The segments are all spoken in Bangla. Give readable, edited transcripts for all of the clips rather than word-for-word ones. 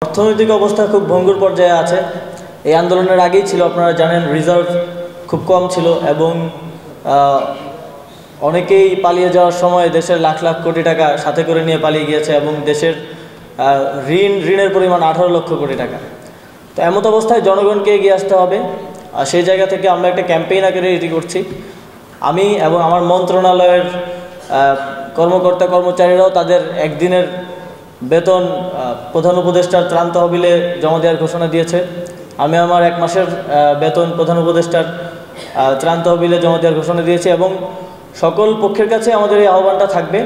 অর্থনৈতিক অবস্থা খুব ভঙ্গুর পর্যায়ে আছে। এই আন্দোলনের আগেই ছিল, আপনারা জানেন, রিজার্ভ খুব কম ছিল এবং অনেকেই পালিয়ে যাওয়ার সময় দেশের লাখ লাখ কোটি টাকা সাথে করে নিয়ে পালিয়ে গিয়েছে এবং দেশের ঋণের পরিমাণ 18 লক্ষ কোটি টাকা। তো এমত অবস্থায় জনগণকে এগিয়ে আসতে হবে। আর সেই জায়গা থেকে আমরা একটা ক্যাম্পেইন আকারে এটি করছি। আমি এবং আমার মন্ত্রণালয়ের কর্মকর্তা কর্মচারীরাও তাদের একদিনের বেতন প্রধান উপদেষ্টার ত্রাণ তহবিলে জমা দেওয়ার ঘোষণা দিয়েছে। আমি আমার 1 মাসের বেতন প্রধান উপদেষ্টার ত্রাণ তহবিলে জমা দেওয়ার ঘোষণা দিয়েছি এবং সকল পক্ষের কাছে আমাদের এই আহ্বানটা থাকবে।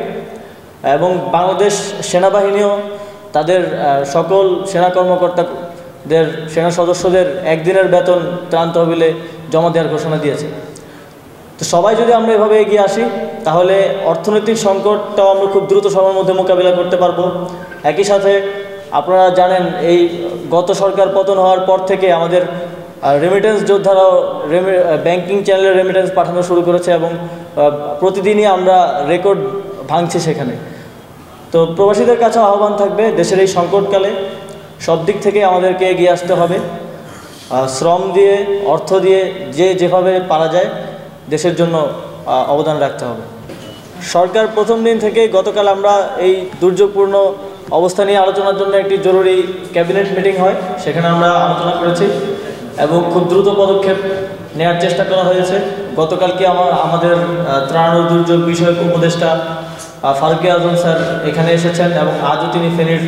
এবং বাংলাদেশ সেনাবাহিনীও তাদের সকল সেনা কর্মকর্তাদের, সেনা সদস্যদের একদিনের বেতন ত্রাণ তহবিলে জমা দেওয়ার ঘোষণা দিয়েছে। তো সবাই যদি আমরা এভাবে এগিয়ে আসি তাহলে অর্থনৈতিক সংকটটাও আমরা খুব দ্রুত সময়ের মধ্যে মোকাবিলা করতে পারবো। একই সাথে আপনারা জানেন, এই গত সরকার পতন হওয়ার পর থেকে আমাদের রেমিটেন্স যোদ্ধারাও ব্যাংকিং চ্যানেলে রেমিটেন্স পাঠানো শুরু করেছে এবং প্রতিদিনই আমরা রেকর্ড ভাঙছি সেখানে। তো প্রবাসীদের কাছে আহ্বান থাকবে, দেশের এই সংকটকালে সব দিক থেকে আমাদেরকে এগিয়ে আসতে হবে। শ্রম দিয়ে, অর্থ দিয়ে, যেভাবে পারা যায় দেশের জন্য অবদান রাখতে হবে। সরকার প্রথম দিন থেকে গতকাল আমরা এই দুর্যোগপূর্ণ অবস্থা নিয়ে আলোচনার জন্য একটি জরুরি ক্যাবিনেট মিটিং হয়, সেখানে আমরা আলোচনা করেছি এবং খুব দ্রুত পদক্ষেপ নেওয়ার চেষ্টা করা হয়েছে। গতকালকে আমাদের ত্রাণ ও দুর্যোগ বিষয়ক উপদেষ্টা ফারুক আজম স্যার এখানে এসেছেন এবং আজও তিনি ফেনীর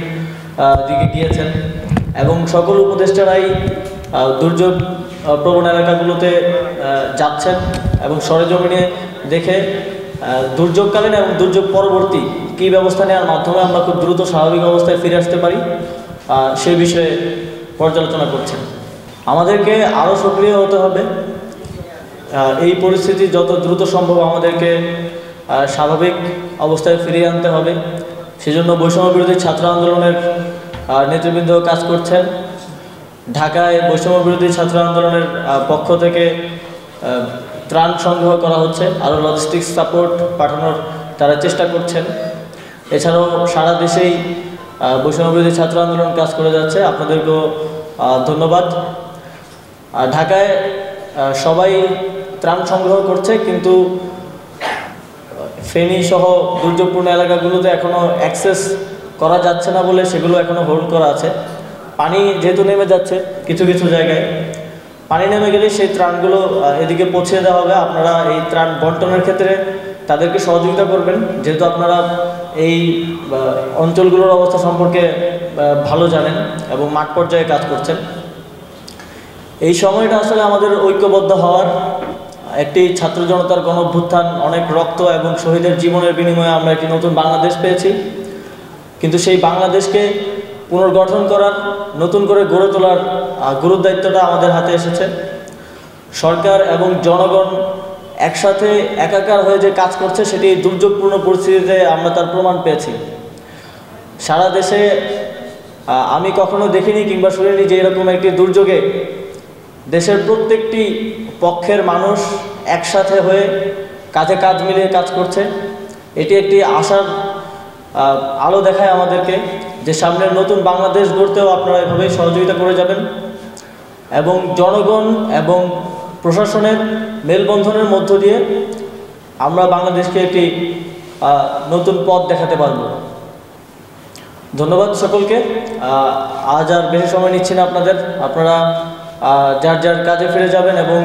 দিকে গিয়েছেন এবং সকল উপদেষ্টারাই দুর্যোগ প্রবণ এলাকাগুলোতে যাচ্ছেন এবং সরেজমিনে দেখে দুর্যোগকালীন এবং দুর্যোগ পরবর্তী কী ব্যবস্থা নেওয়ার মাধ্যমে আমরা খুব দ্রুত স্বাভাবিক অবস্থায় ফিরে আসতে পারি সেই বিষয়ে পর্যালোচনা করছেন। আমাদেরকে আরও সক্রিয় হতে হবে। এই পরিস্থিতি যত দ্রুত সম্ভব আমাদেরকে স্বাভাবিক অবস্থায় ফিরিয়ে আনতে হবে। সেজন্য বৈষম্য বিরোধী ছাত্র আন্দোলনের নেতৃবৃন্দ কাজ করছেন। ঢাকায় বৈষম্য বিরোধী ছাত্র আন্দোলনের পক্ষ থেকে ত্রাণ সংগ্রহ করা হচ্ছে, আরও লজিস্টিক্স সাপোর্ট পাঠানোর তারা চেষ্টা করছেন। এছাড়াও সারা দেশেই বৈষম্য বিরোধী ছাত্র আন্দোলন কাজ করে যাচ্ছে। আপনাদেরকেও ধন্যবাদ। ঢাকায় সবাই ত্রাণ সংগ্রহ করছে, কিন্তু ফেনী সহ দুর্যোগপূর্ণ এলাকাগুলোতে এখনও অ্যাক্সেস করা যাচ্ছে না বলে সেগুলো এখনও হোল্ড করা আছে। পানি যেহেতু নেমে যাচ্ছে, কিছু কিছু জায়গায় পানি নেমে গেলে সেই ত্রাণগুলো এদিকে পৌঁছে দেওয়া হবে। আপনারা এই ত্রাণ বন্টনের ক্ষেত্রে তাদেরকে সহযোগিতা করবেন, যেহেতু আপনারা এই অঞ্চলগুলোর অবস্থা সম্পর্কে ভালো জানেন এবং মাঠ পর্যায়ে কাজ করছেন। এই সময়টা আসলে আমাদের ঐক্যবদ্ধ হওয়ার, একটি ছাত্র জনতার গণঅভ্যুত্থান, অনেক রক্ত এবং শহীদের জীবনের বিনিময়ে আমরা একটি নতুন বাংলাদেশ পেয়েছি। কিন্তু সেই বাংলাদেশকে পুনর্গঠন করার, নতুন করে গড়ে তোলার গুরুদায়িত্বটা আমাদের হাতে এসেছে। সরকার এবং জনগণ একসাথে একাকার হয়ে যে কাজ করছে সেটি দুর্যোগপূর্ণ পরিস্থিতিতে আমরা তার প্রমাণ পেয়েছি। সারা দেশে আমি কখনো দেখিনি কিংবা শুনিনি যে এরকম একটি দুর্যোগে দেশের প্রত্যেকটি পক্ষের মানুষ একসাথে হয়ে কাঁধে কাঁধ মিলিয়ে কাজ করছে। এটি একটি আশার আলো দেখায় আমাদেরকে যে সামনের নতুন বাংলাদেশ গড়তেও আপনারা এভাবেই সহযোগিতা করে যাবেন এবং জনগণ এবং প্রশাসনের মেলবন্ধনের মধ্য দিয়ে আমরা বাংলাদেশকে একটি নতুন পথ দেখাতে পারব। ধন্যবাদ সকলকে। আজ আর বেশি সময় নিচ্ছি না আপনারা যার যার কাজে ফিরে যাবেন এবং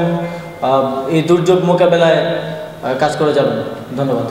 এই দুর্যোগ মোকাবেলায় কাজ করে যাবেন। ধন্যবাদ।